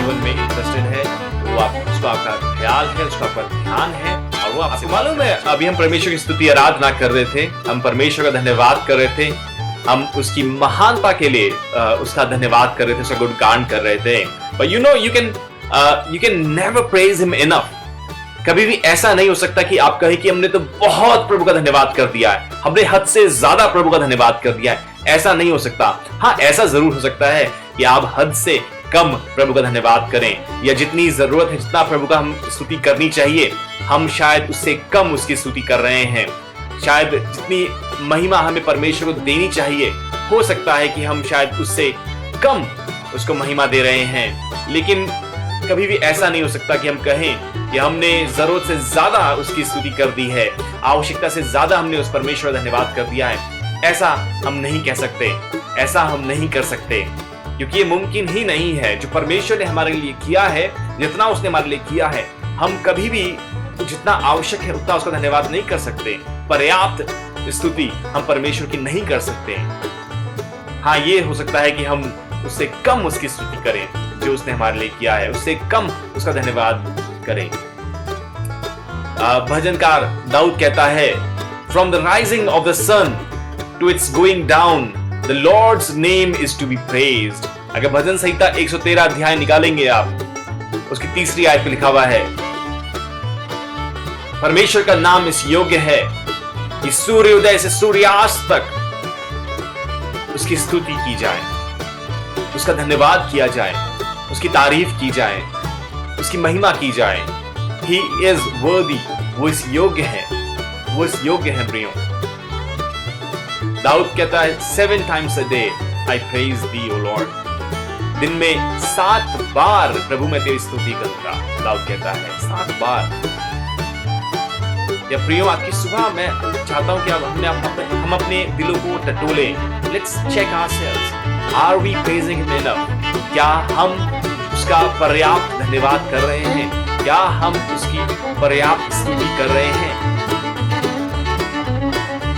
जीवन में इंटरेस्टेड है, वो उसको आपका ख्याल है, उसको आपका ध्यान है, और वो आपसे मालूम है। अभी हम परमेश्वर की स्तुति आराधना कर रहे थे, हम परमेश्वर का धन्यवाद कर रहे थे, हम उसकी महानता के लिए उसका धन्यवाद कर रहे थे, उसका गुणगान कर रहे थे। But you can never praise him enough. कभी भी ऐसा नहीं हो सकता कि आप कहें कि हमने तो बहुत प्रभु का धन्यवाद कर दिया है, हमने हद से ज्यादा प्रभु का धन्यवाद कर दिया है। ऐसा नहीं हो सकता। हाँ, ऐसा जरूर हो सकता है कि आप हद से कम प्रभु का धन्यवाद करें, या जितनी जरूरत है, जितना प्रभु का हम स्तुति करनी चाहिए, हम शायद उससे कम उसकी स्तुति कर रहे हैं। शायद जितनी महिमा हमें परमेश्वर को देनी चाहिए, हो सकता है कि हम शायद उससे कम उसको महिमा दे रहे हैं। लेकिन कभी भी ऐसा नहीं हो सकता कि हम कहें कि हमने जरूरत से ज्यादा उसकी स्तुति कर दी है, आवश्यकता से ज्यादा हमने उस परमेश्वर का धन्यवाद कर दिया है। ऐसा हम नहीं कह सकते, ऐसा हम नहीं कर सकते, क्योंकि ये मुमकिन ही नहीं है। जो परमेश्वर ने हमारे लिए किया है, जितना उसने हमारे लिए किया है, हम कभी भी जितना आवश्यक है उतना उसका धन्यवाद नहीं कर सकते। पर्याप्त स्तुति हम परमेश्वर की नहीं कर सकते। हाँ, ये हो सकता है कि हम उससे कम उसकी स्तुति करें, जो उसने हमारे लिए किया है, उससे कम उसका धन्यवाद करें। भजनकार दाऊद कहता है, from the rising of the sun to its going down, the Lord's name is to be praised. अगर भजन संहिता 113 अध्याय निकालेंगे आप, उसकी तीसरी आयत पे लिखा हुआ है, परमेश्वर का नाम इस योग्य है कि सूर्योदय से सूर्यास्त तक उसकी स्तुति की जाए, उसका धन्यवाद किया जाए, उसकी तारीफ की जाए, उसकी महिमा की जाए। He is worthy, वो इस योग्य है, वो इस योग्य है प्रियो। दाऊद कहता है, 7 times a day I praise thee, O Lord। दिन में 7 बार प्रभु मैं तेरी स्तुति करूंगा। दाऊद कहता है 7 बार। या प्रियो, आज की सुबह मैं चाहता हूं कि हम अपने दिलों को टटोले। Let's check ourselves. Are we praising him enough? क्या हम उसका पर्याप्त धन्यवाद कर रहे हैं? क्या हम उसकी पर्याप्त स्तुति कर रहे हैं?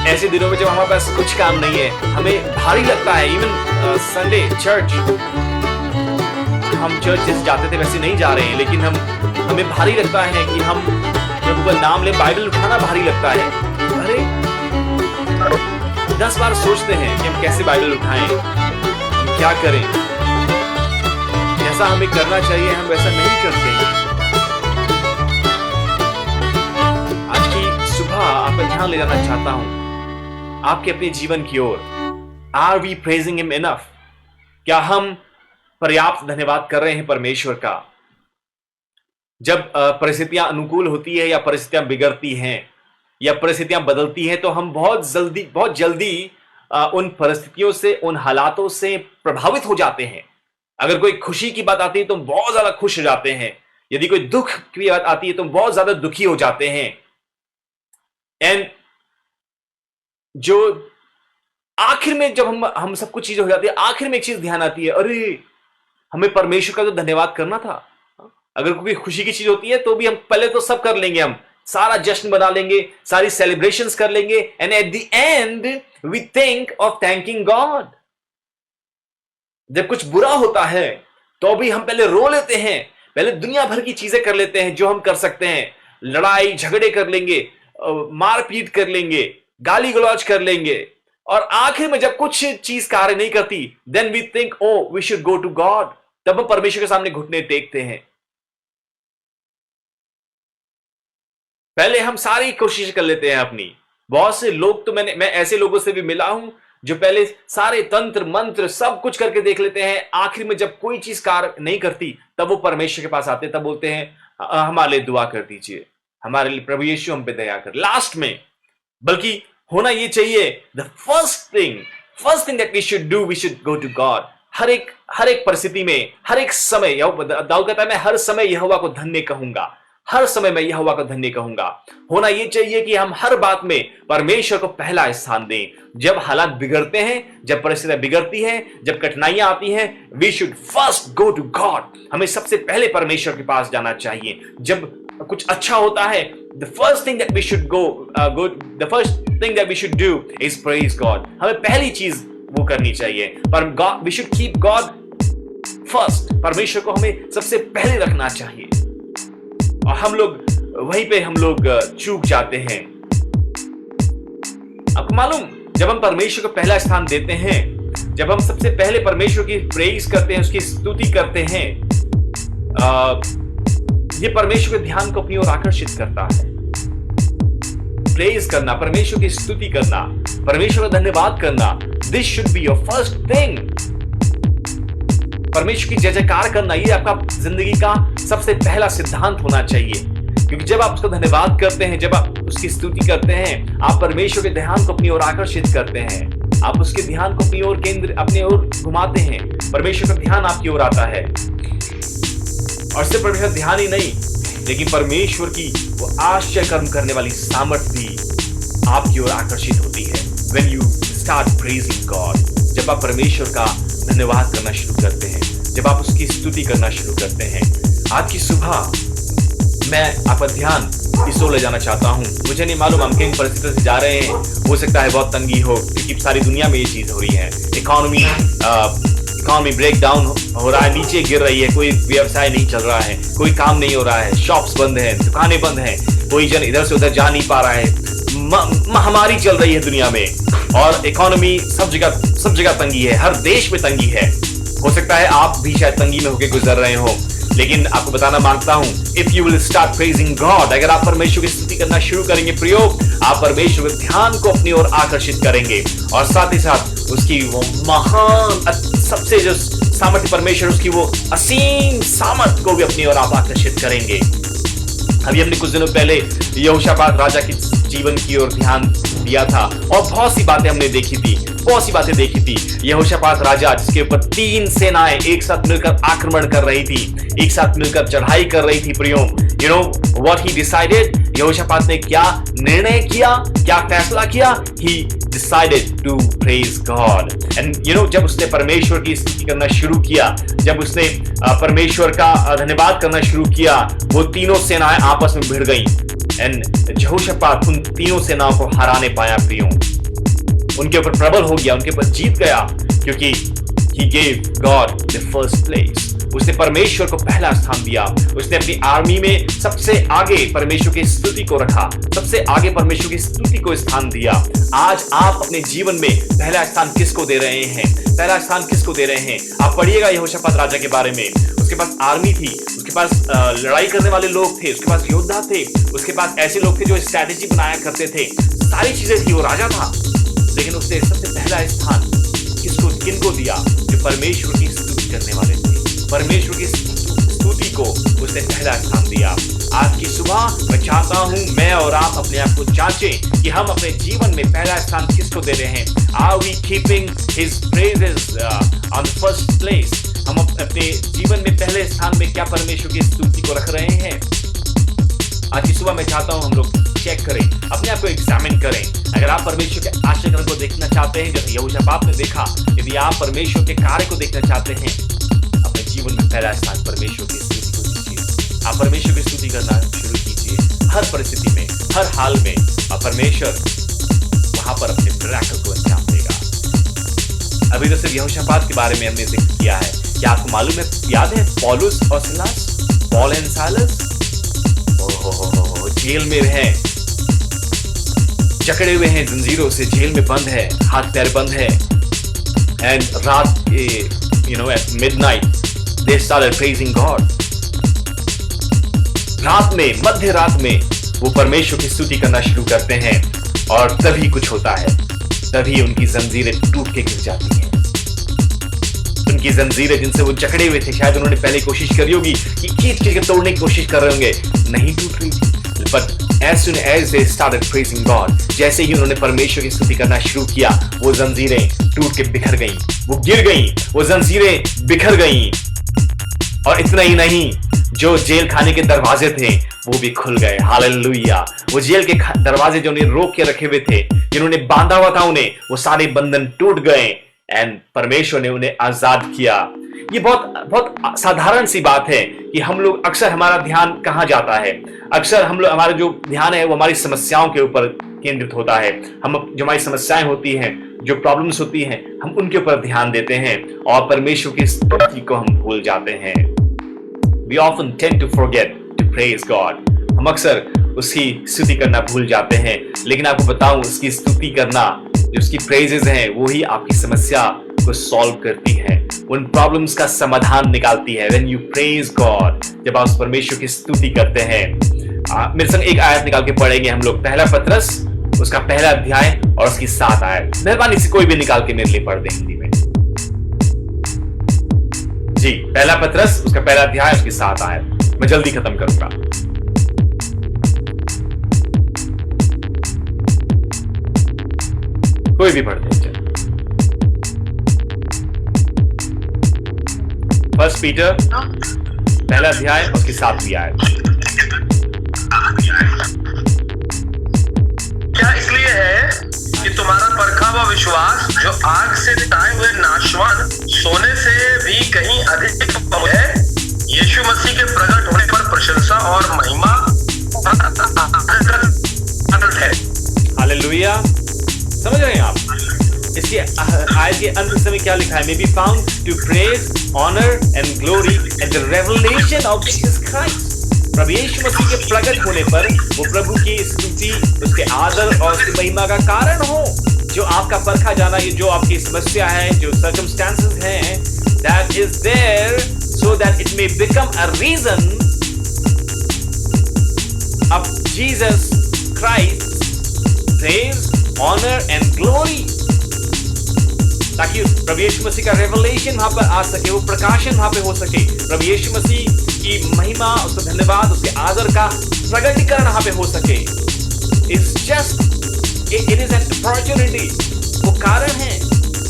ऐसे दिनों में जब हमारे पास कुछ काम नहीं है, हमें भारी लगता है। इवन संडे चर्च, हम चर्च जैसे जाते थे वैसे नहीं जा रहे हैं, लेकिन हमें भारी लगता है कि हम प्रभु का नाम ले, बाइबल उठाना भारी लगता है। अरे 10 बार सोचते हैं कि हम कैसे बाइबल उठाएं, हम क्या करें। जैसा हमें करना चाहिए हम वैसा नहीं करते। आज की सुबह आपका ध्यान ले जाना चाहता हूं आपके अपने जीवन की ओर। Are we praising him enough? क्या हम पर्याप्त धन्यवाद कर रहे हैं परमेश्वर का? जब परिस्थितियां अनुकूल होती है या परिस्थितियां बिगड़ती हैं या परिस्थितियां बदलती हैं, तो हम बहुत जल्दी उन परिस्थितियों से, उन हालातों से प्रभावित हो जाते हैं। अगर कोई खुशी की बात आती है तो हम बहुत ज्यादा खुश हो जाते हैं, यदि कोई दुख की बात आती है तो हम बहुत ज्यादा दुखी हो जाते हैं। एंड जो आखिर में जब हम सब कुछ चीजें हो जाती है, आखिर में एक चीज ध्यान आती है, अरे हमें परमेश्वर का तो धन्यवाद करना था। अगर कोई खुशी की चीज होती है तो भी हम पहले तो सब कर लेंगे, हम सारा जश्न बना लेंगे, सारी सेलिब्रेशंस कर लेंगे, and at the end we think of thanking God. जब कुछ बुरा होता है तो भी हम पहले रो लेते हैं, पहले दुनिया भर की चीजें कर लेते हैं जो हम कर सकते हैं। लड़ाई झगड़े कर लेंगे, मारपीट कर लेंगे, गाली गलौज कर लेंगे, और आखिर में जब कुछ चीज कार्य नहीं करती, then we think O we should go to God. तब हम परमेश्वर के सामने घुटने टेकते हैं। पहले हम सारी कोशिश कर लेते हैं अपनी। बहुत से लोग तो मैं ऐसे लोगों से भी मिला हूं जो पहले सारे तंत्र मंत्र सब कुछ करके देख लेते हैं, आखिर में जब कोई चीज कार्य नहीं करती तब वो परमेश्वर के पास आते, तब बोलते हैं हमारे लिए दुआ कर दीजिए, हमारे लिए प्रभु यीशु हम पे दया कर। लास्ट में बल्कि होना ये चाहिए, the first thing that we should do, we should go to God. हर एक परिस्थिति में, हर एक समय, दाऊद कहता है मैं हर समय यहोवा को धन्य कहूंगा, हर समय मैं यहोवा को धन्य कहूंगा। होना यह चाहिए कि हम हर बात में परमेश्वर को पहला स्थान दें। जब हालात बिगड़ते हैं, जब परिस्थितियां बिगड़ती हैं, जब कठिनाइयां आती हैं, we should first go to God. हमें सबसे पहले परमेश्वर के पास जाना चाहिए। जब कुछ अच्छा होता है, the first thing that we should the first thing that we should do is praise God। हमें पहली चीज वो करनी चाहिए, पर God, we should keep God first। परमेश्वर को हमें सबसे पहले रखना चाहिए। और हम लोग वहीं पे हम लोग चूक जाते हैं। आपको मालूम, जब हम परमेश्वर को पहला स्थान देते हैं, जब हम सबसे पहले परमेश्वर की प्रेज करते हैं, उसकी स्तुति करते हैं, ये परमेश्वर के ध्यान को अपनी ओर आकर्षित करता है। प्रेज करना, परमेश्वर की स्तुति करना, परमेश्वर का धन्यवाद करना, this should be your first thing. परमेश्वर की जय जयकार करना, ये आपका जिंदगी का सबसे पहला सिद्धांत होना चाहिए। क्योंकि जब आप उसका धन्यवाद करते हैं, जब आप उसकी स्तुति करते हैं, आप परमेश्वर के ध्यान को अपनी ओर आकर्षित करते हैं। आप उसके ध्यान को अपनी ओर घुमाते हैं। परमेश्वर का ध्यान आपकी ओर आता है। और सिर्फ परमेश्वर ध्यान ही नहीं, लेकिन परमेश्वर की वो आश्चर्य कर्म करने वाली सामर्थ्य भी आपकी ओर आकर्षित होती है। When you start praising God, जब आप परमेश्वर का धन्यवाद करना शुरू करते हैं, जब आप उसकी स्तुति करना शुरू करते हैं। आज की सुबह मैं आपका ध्यान इस ओर ले जाना चाहता हूँ। मुझे नहीं मालूम हम किन परिस्थितियों से जा रहे हैं। हो सकता है बहुत तंगी हो, क्योंकि सारी दुनिया में ये चीज हो रही है। इकोनॉमी ब्रेक डाउन हो रहा है, नीचे गिर रही है, कोई व्यवसाय नहीं चल रहा है, कोई काम नहीं हो रहा है, शॉप्स बंद हैं, दुकानें बंद हैं, कोई जन इधर से उधर जा नहीं पा रहा है, महामारी चल रही है दुनिया में, और इकोनॉमी सब जगह तंगी है, हर देश में तंगी है। हो सकता है आप भी शायद तंगी में होकर गुजर रहे हो, लेकिन आपको बताना मांगता हूं, if you will start praising God, अगर आप परमेश्वर की स्तुति करना शुरू करेंगे प्रयोग, आप परमेश्वर के ध्यान को अपनी ओर आकर्षित करेंगे, और साथ ही साथ उसकी वो महान सबसे जो सामर्थ्य परमेश्वर, उसकी वो असीम सामर्थ को भी अपनी ओर आप आकर्षित करेंगे। अभी हमने कुछ दिनों पहले यहोशापात राजा के जीवन की ओर ध्यान दिया था, और बहुत सी बातें हमने देखी थी। यहोशापात राजा, जिसके ऊपर 3 सेनाएं एक साथ मिलकर आक्रमण कर रही थी, एक साथ मिलकर चढ़ाई कर रही थी प्रियो। You know what he decided, यहोशापात ने क्या निर्णय किया, क्या फैसला किया? He decided to praise God. And you know, जब उसने परमेश्वर की स्तुति करना शुरू किया, जब उसने परमेश्वर का धन्यवाद करना शुरू किया, वो तीनों सेनाएं आपस में भिड़ गईं। एंड यहोशापात उन तीनों सेनाओं को हराने पाया प्रियो, उनके ऊपर प्रबल हो गया, उनके ऊपर जीत गया, क्योंकि he gave God the first place। उसने परमेश्वर को पहला स्थान दिया। उसने अपनी आर्मी में सबसे आगे परमेश्वर की स्तुति को रखा, सबसे आगे परमेश्वर की स्तुति को स्थान दिया। आज आप अपने जीवन में पहला स्थान किसको दे रहे हैं? पहला स्थान किसको दे रहे हैं? आप पढ़िएगा यहोशापात राजा के बारे में। उसके पास आर्मी थी, उसके पास लड़ाई करने वाले लोग थे, उसके पास योद्धा थे, उसके पास ऐसे लोग थे जो स्ट्रैटेजी बनाया करते थे, सारी चीजें थी, वो राजा था। लेकिन उसने सबसे पहला स्थान किनको दिया? जो परमेश्वर की स्तुति करने वाले थे। परमेश्वर की स्तुति को उसने पहला स्थान दिया। आज की सुबह मैं चाहता हूं मैं और आप अपने आप को जांचें कि हम अपने जीवन में पहला स्थान किसको दे रहे हैं। Are we keeping his praises on first place? हम अपने जीवन में पहले स्थान में क्या परमेश्वर की स्तुति को रख रहे हैं? आज की सुबह मैं चाहता हूं हम लोग चेक करें, अपने आप को एग्जामिन करें। अगर आप परमेश्वर के आश्चर्य को देखना चाहते हैं, जैसे यहोशापात ने देखा, यदि आप परमेश्वर के कार्य को देखना चाहते हैं, अपने जीवन में पहला स्थान परमेश्वर की स्तुति को दीजिए। आप परमेश्वर की स्तुति करना शुरू कीजिए हर परिस्थिति में, हर हाल में, और परमेश्वर वहां पर अपने मिरेकल को अंजाम देगा। अभी तो सिर्फ यहोशापात के बारे में हमने जिक्र किया है। क्या आपको मालूम है, याद है पौलुस और सिलास, पॉल एंड साइलस जेल में हैं, जकड़े हुए हैं जंजीरों से, जेल में बंद है, हाथ पैर बंद है। एंड रात के at midnight they started praising God. रात में, मध्य रात में वो परमेश्वर की स्तुति करना शुरू करते हैं, और तभी कुछ होता है, तभी उनकी जंजीरें टूट के गिर जाती हैं। उनकी जंजीरें जिनसे वो जकड़े हुए थे, शायद उन्होंने पहले कोशिश करी होगी कि खींच के तोड़ने की कोशिश कर रहे होंगे, नहीं टूट रही थी। But as soon as they started praising God, जैसे ही उन्होंने परमेश्वर की स्तुति करना शुरू किया, वो जंजीरें टूट के बिखर गईं, वो गिर गईं, वो जंजीरें बिखर गईं। और इतना ही नहीं, जो जेल खाने के दरवाजे थे वो भी खुल गए। हालेलुया। वो जेल के दरवाजे जो उन्हें रोक के रखे हुए थे, जिन्होंने बांधा हुआ था उन्हें, वो सारे बंधन टूट गए, एंड परमेश्वर ने उन्हें आजाद किया। ये बहुत साधारण सी बात है कि हम लोग अक्सर, हमारा ध्यान कहाँ जाता है? अक्सर हम लोग, हमारा जो ध्यान है वो हमारी समस्याओं के ऊपर केंद्रित होता है। हम जो हमारी समस्याएं होती हैं, जो प्रॉब्लम्स होती हैं हम उनके ऊपर ध्यान देते हैं और परमेश्वर की स्तुति को हम भूल जाते हैं। We often tend to forget to praise God. हम अक्सर उसकी स्तुति करना भूल जाते हैं, लेकिन आपको बताऊं उसकी स्तुति करना, जो उसकी प्रेजेस हैं, वो ही आपकी समस्या को सॉल्व करती है, उन प्रॉब्लम्स का समाधान निकालती है। When you praise God, जब आप परमेश्वर की स्तुति करते हैं, मेरे संग एक आयत निकाल के पढ़ेंगे हम लोग, पहला पतरस उसका पहला अध्याय और उसकी 7 आयत। मेहरबानी से कोई भी निकाल के मेरे लिए पढ़ दे हिंदी में जी। पहला पतरस उसका पहला अध्याय उसकी 7 आयत। मैं जल्दी खत्म करूंगा। कोई भी पढ़ दे। फर्स्ट पीटर पहला अध्याय उसकी 7वीं आयत। क्या इसलिए है कि तुम्हारा परखा हुआ विश्वास, जो आग से ताए हुए नाशवान सोने से भी कहीं अधिक है, यीशु मसीह के प्रकट होने पर प्रशंसा और महिमा है। हालेलुया। समझ रहे हैं आप? इसकी आयत के अंत समय क्या लिखा है? May be found to praise, honor and glory at the revelation of Jesus Christ. प्रभु यीशु मसीह के प्रकट होने पर वो प्रभु की स्तुति, उसके आदर और उसकी महिमा का कारण हो। जो आपका परखा जाना, ये जो आपकी समस्या है, जो circumstances हैं, that is there so that it may become a reason of Jesus Christ praise, honor and glory, ताकि प्रभु यीशु मसीह का रेवलेशन वहां पर आ सके, वो प्रकाशन वहां पे हो सके, प्रभु यीशु मसीह की महिमा, उसका धन्यवाद, उसके आदर का प्रकटीकरण वहां पे हो सके। It is an opportunity, वो कारण है।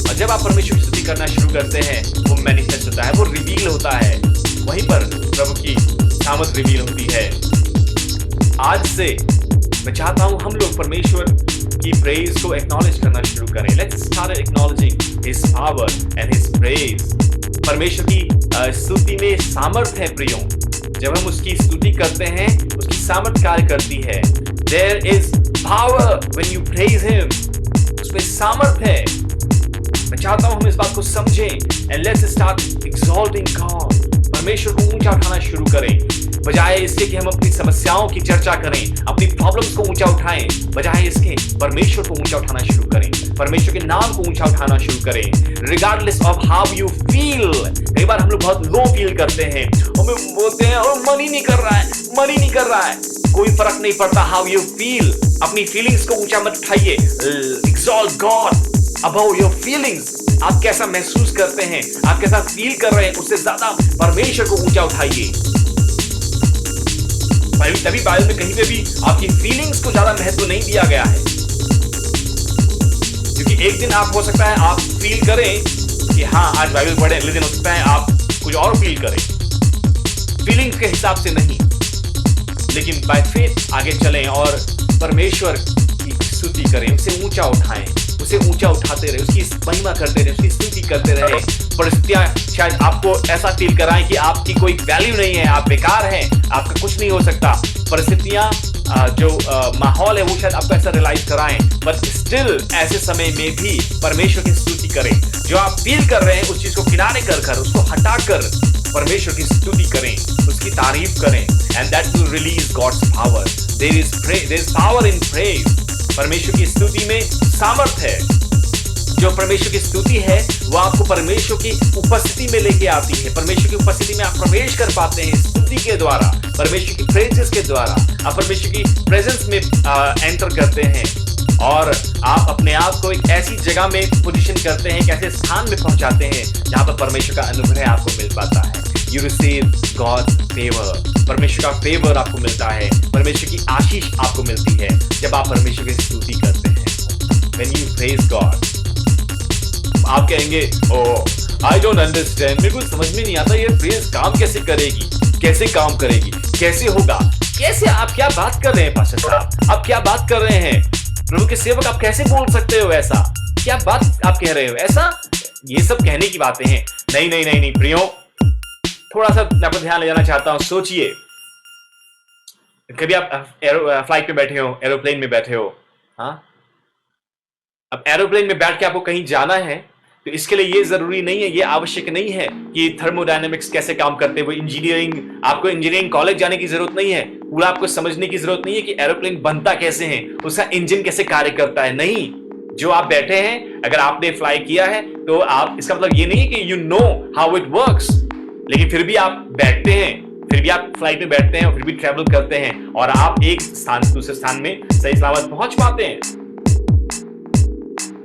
और जब आप परमेश्वर की स्तुति करना शुरू करते हैं, वो मैनिफेस्ट होता है, वो रिवील होता है, वहीं पर प्रभु की सामर्थ रिवील होती है। आज से मैं चाहता हूं हम लोग परमेश्वर की प्रेज को एक्नॉलेज करना शुरू करें। Let's start acknowledging His power and His praise. परमेश्वर की स्तुति में सामर्थ है प्रियो। जब हम उसकी स्तुति करते हैं, उसकी सामर्थ कार्य करती है। There is power when you praise Him. उसमें सामर्थ है। मैं चाहता हूं हम इस बात को समझें। And let's start exalting God. परमेश्वर को ऊंचा उठाना शुरू करें, बजाय इसके कि हम अपनी समस्याओं की चर्चा करें, अपनी प्रॉब्लम्स को ऊंचा उठाएं, बजाय इसके परमेश्वर को ऊंचा उठाना शुरू करें, परमेश्वर के नाम को ऊंचा उठाना शुरू करें। Regardless of how you feel. कई बार हम लोग बहुत लो फील करते हैं, हमें बोलते हैं और मन ही नहीं कर रहा है, मन ही नहीं कर रहा है। कोई फर्क नहीं पड़ता हाउ यू फील, अपनी फीलिंग्स को ऊंचा मत उठाइए। Exalt God above your feelings. आप कैसा महसूस करते हैं, आप कैसा फील कर रहे हैं, उससे ज्यादा परमेश्वर को ऊंचा उठाइए। तभी बाइबल में कहीं पे भी आपकी फीलिंग्स को ज्यादा महत्व नहीं दिया गया है, क्योंकि एक दिन आप हो सकता है आप फील करें कि हाँ आज बाइबल पढ़े, अगले दिन हो सकता है आप कुछ और फील करें, फीलिंग्स के हिसाब से नहीं, लेकिन बाय फेथ आगे चलें और परमेश्वर की स्तुति करें, उसे ऊंचा उठाएं, उसे ऊंचा उठाते रहे, उसकी महिमा करते रहे, उसकी स्तुति करते रहे। परिस्थितियां शायद आपको ऐसा फील कराएं कि आपकी कोई वैल्यू नहीं है, आप बेकार हैं, आपका कुछ नहीं हो सकता। परिस्थितियां जो माहौल है वो शायद आपको ऐसा रियलाइज कराएं, बट स्टिल ऐसे समय में भी परमेश्वर की स्तुति करें। जो आप फील कर रहे हैं उस चीज को किनारे कर उसको हटाकर परमेश्वर की स्तुति करें, उसकी तारीफ करें, and that will release God's power. There is power in praise. परमेश्वर की स्तुति में सामर्थ है। जो परमेश्वर की स्तुति है वो आपको परमेश्वर की उपस्थिति में लेके आती है। परमेश्वर की उपस्थिति में आप प्रवेश कर पाते हैं स्तुति के द्वारा, परमेश्वर की प्रेजेंस के द्वारा। आप परमेश्वर की प्रेजेंस में एंटर करते हैं और आप अपने आप को एक ऐसी जगह में पोजीशन करते हैं, एक ऐसे स्थान में पहुंचाते हैं जहां पर परमेश्वर का अनुग्रह आपको मिल पाता है। You receive God's favor. परमेश्वर का फेवर आपको मिलता है, परमेश्वर की आशीष आपको मिलती है जब आप परमेश्वर की स्तुति करते हैं। When you praise God, आप कहेंगे ओह आई डोंट अंडरस्टैंड, मेरे को समझ में नहीं आता ये प्रेज काम कैसे करेगी, कैसे काम करेगी, कैसे होगा, कैसे? आप क्या बात कर रहे हैं पास्टर साहब, आप क्या बात कर रहे हैं? प्रभु के सेवक आप कैसे बोल सकते हो ऐसा? क्या बात आप कह रहे हो ऐसा? ये सब कहने की बातें हैं। नहीं नहीं नहीं नहीं प्रियो, थोड़ा सा मैं आपको ध्यान ले जाना चाहता हूं। सोचिए, कभी आप फ्लाइट पे बैठे हो, एरोप्लेन में बैठे हो, हाँ, अब एरोप्लेन में बैठ के आपको कहीं जाना है तो इसके लिए ये जरूरी नहीं है, ये आवश्यक नहीं है कि थर्मोडायनेमिक्स कैसे काम करते हैं, वो इंजीनियरिंग, आपको इंजीनियरिंग कॉलेज जाने की जरूरत नहीं है, पूरा आपको समझने की जरूरत नहीं है कि एरोप्लेन बनता कैसे है, उसका इंजन कैसे कार्य करता है। नहीं, जो आप बैठे हैं, अगर आपने फ्लाई किया है तो आप, इसका मतलब ये नहीं है कि you know how it works, लेकिन फिर भी आप बैठते हैं, फिर भी आप फ्लाइट में बैठते हैं और फिर भी ट्रेवल करते हैं और आप एक स्थान से दूसरे स्थान में सही सलामत पहुंच पाते हैं।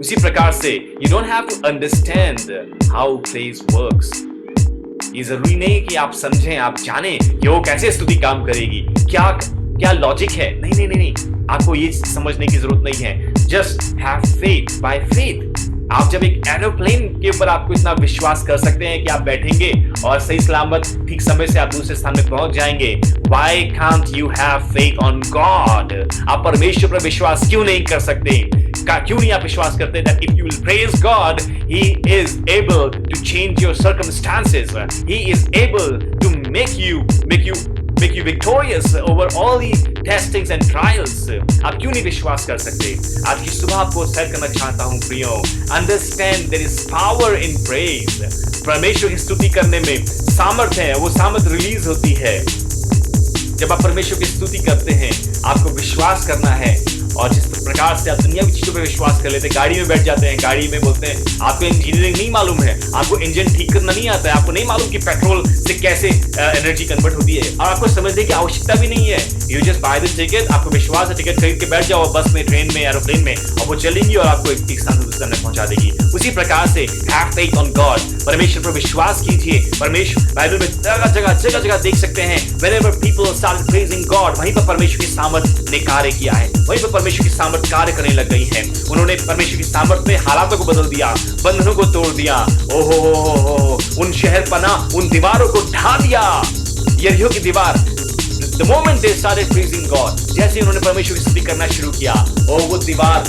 उसी प्रकार से you don't have to understand how place works. ये जरूरी नहीं कि आप समझें, आप जानें कि वो कैसे स्तुति काम करेगी, क्या क्या लॉजिक है। नहीं नहीं नहीं नहीं, आपको ये समझने की जरूरत नहीं है। Just have faith, by faith. आप जब एक एरोप्लेन के ऊपर आपको इतना विश्वास कर सकते हैं कि आप बैठेंगे और सही सलामत ठीक समय से आप दूसरे स्थान में पहुंच जाएंगे, why can't you have faith on God? आप परमेश्वर पर विश्वास क्यों नहीं कर सकते? क्यों नहीं आप विश्वास करते that if you will praise God, He is able to change your circumstances. He is able to make you victorious over all the testings and trials. आप क्यों नहीं विश्वास कर सकते? आज की सुबह आपको शेयर करना चाहता हूं प्रियो, understand there is power in praise. परमेश्वर की स्तुति करने में सामर्थ्य है, वो सामर्थ्य रिलीज होती है जब आप परमेश्वर की स्तुति करते हैं। आपको विश्वास करना है, और जिस प्रकार से आप दुनिया की चीजों पे विश्वास कर लेते हैं, गाड़ी में बैठ जाते हैं, गाड़ी में बोलते हैं आपको इंजीनियरिंग नहीं मालूम है, आपको इंजन ठीक करना नहीं आता है, आपको नहीं मालूम कि पेट्रोल से कैसे एनर्जी कन्वर्ट होती है, और आपको समझने की आवश्यकता भी नहीं है। You just by the ticket, आपको विश्वास है, टिकट खरीद के बैठ जाओ बस में, ट्रेन में, एरोप्लेन में, और वो चलेंगी और आपको एक स्थान से दूसरे स्थान में पहुंचा देगी। उसी प्रकार से हैव फेथ ऑन गॉड, परमेश्वर पर विश्वास कीजिए। परमेश्वर बाइबल में जगह जगह देख सकते हैं, whenever people started praising God, वहीं पर परमेश्वर की सामर्थ ने कार्य किया है, वहीं पर परमेश्वर की सामर्थ कार्य करने लग गई है। उन्होंने परमेश्वर की सामर्थ में हालातों को बदल दिया, बंधनों को तोड़ दिया, ओहो, उन शहर पना, उन दीवारों को ढा दिया, यरीहो की दीवार। The moment they started praising God, जैसे उन्होंने परमेश्वर की स्तुति करना शुरू किया, वो दीवार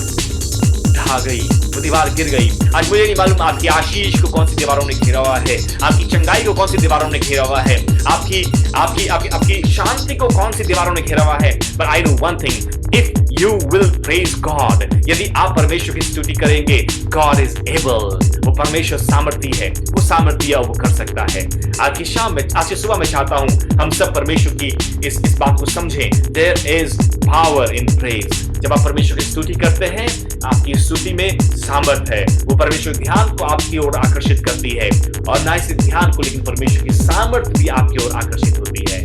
ढा गई, वो दीवार गिर गई। आज मुझे नहीं मालूम आपकी आशीष को कौन सी दीवारों ने घेरा हुआ है, आपकी चंगाई को कौन सी दीवारों ने घेरा हुआ है, आपकी शांति को कौन सी दीवारों ने घेरा हुआ है। But I know one thing, if you will praise God, यदि आप परमेश्वर की स्तुति करेंगे, God is able, वो परमेश्वर सामर्थी है, वो सामर्थी वो कर सकता है। आज की शाम में, आज की सुबह में चाहता हूं हम सब परमेश्वर की इस बात को समझें। There is power in praise। जब आप परमेश्वर की स्तुति करते हैं, आपकी स्तुति में सामर्थ है, वो परमेश्वर ध्यान को आपकी ओर आकर्षित करती है, और ना सिर्फ ध्यान को, लेकिन परमेश्वर की सामर्थ भी आपकी ओर आकर्षित होती है,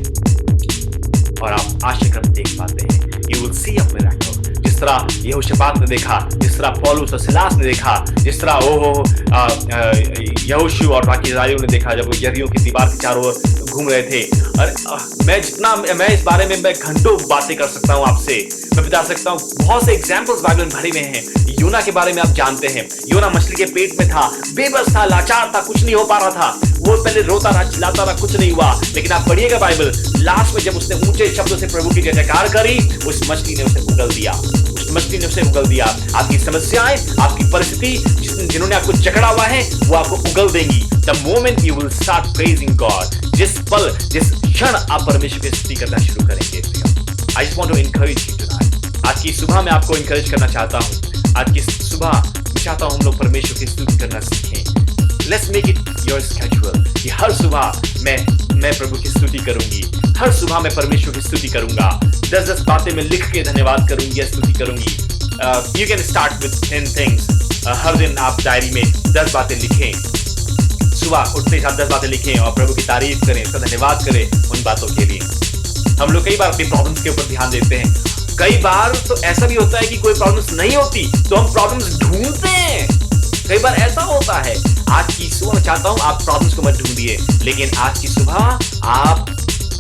और आप आशीर्वाद देख पाते हैं। You will see a miracle। जिस तरह यहोशापात ने देखा, जिस तरह पौलुस और सिलास ने देखा, जिस तरह यहोशू और बाकी इस्राएलियों ने देखा, जब वो यरीहो की दीवार के चारों ओर घूम रहे थे। और मैं इस बारे में घंटों बातें कर सकता हूँ आपसे, मैं बता सकता हूँ, बहुत से एग्जाम्पल्स बाइबल में भरे हुए हैं। योना के बारे में आप जानते हैं, योना मछली के पेट में था, बेबस था, लाचार था, कुछ नहीं हो पा रहा था, वो पहले रोता रहा, चिल्लाता रहा, कुछ नहीं हुआ, लेकिन आप पढ़िएगा बाइबल, लास्ट में जब उसने ऊंचे शब्दों से प्रभु की जय जयकार करी, उस मछली ने उसे उगल दिया, उस मछली ने उसे उगल दिया। आपकी समस्याएं, आपकी परिस्थिति, जिन्होंने आपको जकड़ा हुआ है, वो आपको उगल देंगी। The moment you will start praising God, जिस पल, जिस क्षण आप परमेश्वर की स्तुति करना शुरू करेंगे। I just want to encourage you tonight। आज की सुबह मैं आपको encourage करना चाहता हूँ। आज की सुबह मैं चाहता हूँ हम लोग परमेश्वर की स्तुति करना सीखें। Let's make it your schedule कि हर सुबह मैं प्रभु की स्तुति करूंगी, हर सुबह मैं परमेश्वर की स्तुति करूंगा। 10 बातें मैं लिख के धन्यवाद करूंगी या स्तुति करूंगी। You can start with 10 things। हर दिन आप डायरी में 10 बातें लिखें, सुबह उठते साथ 10 बातें लिखें और प्रभु की तारीफ करें, उसका धन्यवाद करें उन बातों के लिए। हम लोग कई बार अपनी प्रॉब्लम्स के ऊपर ध्यान देते हैं, कई बार तो ऐसा भी होता है कि कोई प्रॉब्लम्स नहीं होती तो हम प्रॉब्लम्स ढूंढते हैं, कई बार ऐसा होता है। आज की सुबह मैं चाहता हूं आप प्रॉब्लम्स को मत ढूंढिए, लेकिन आज की सुबह आप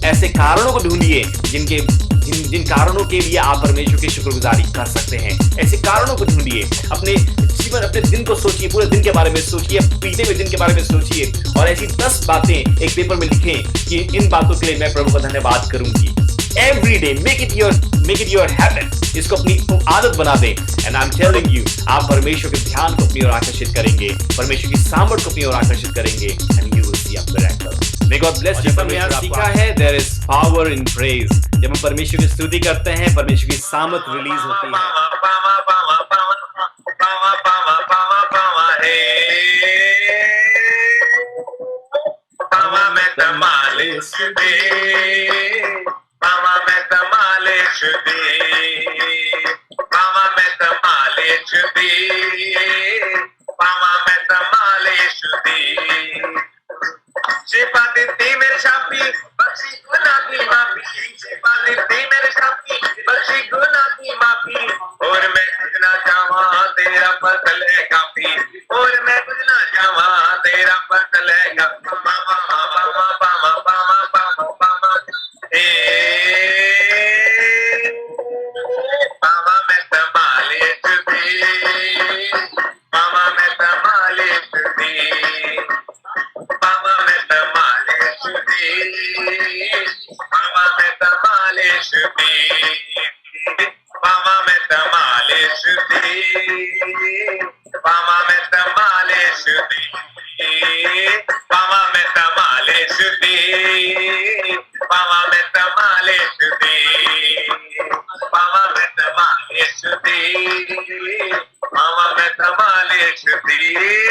ऐसे कारणों को ढूंढिए जिन कारणों के लिए आप परमेश्वर की शुक्रगुजारी कर सकते हैं। ऐसे कारणों को ढूंढिए, अपने जीवन, अपने दिन को सोचिए, पूरे दिन के बारे में सोचिए, बीते हुए दिन के बारे में सोचिए, और ऐसी 10 बातें एक पेपर में लिखें कि इन बातों के लिए मैं प्रभु का धन्यवाद करूंगी। Every day, make it your habit। इसको अपनी आदत बना दें। And I'm telling you, आप परमेश्वर के ध्यान को अपनी ओर आकर्षित करेंगे, परमेश्वर की सामर्थ को अपनी ओर आकर्षित करेंगे, and you will see a miracle। May God bless you। हमने यहाँ सीखा है, there is power in praise। जब हम परमेश्वर की स्तुति करते हैं, परमेश्वर की सामर्थ रिलीज होती है। मालिश दे, पावा में त मालिश दे, पावा में त मालिश दे, पावा में त मालिश दे। शिफा देती मेरे शापी, बख्शी गुनाह की माफी, शिफा देती मेरे शापी, बख्शी गुनाह की माफी। और मैं कुछ ना चाहवा तेरा फजल है काफी, और मैं कुछ ना चाहवा तेरा फजल है काफी। पावा पावा पावा पावा पावा पावा पावा में त मालिश दे, पावा में त मालिश दे, पावा में त मालिश दे, पावा में त मालिश दे, पावा में त मालिश दे, पावा में त मालिश दे, पावा में त मालिश दे, पावा में त मालिश दे, पावा में त मालिश दे, पावा में त मालिश दे।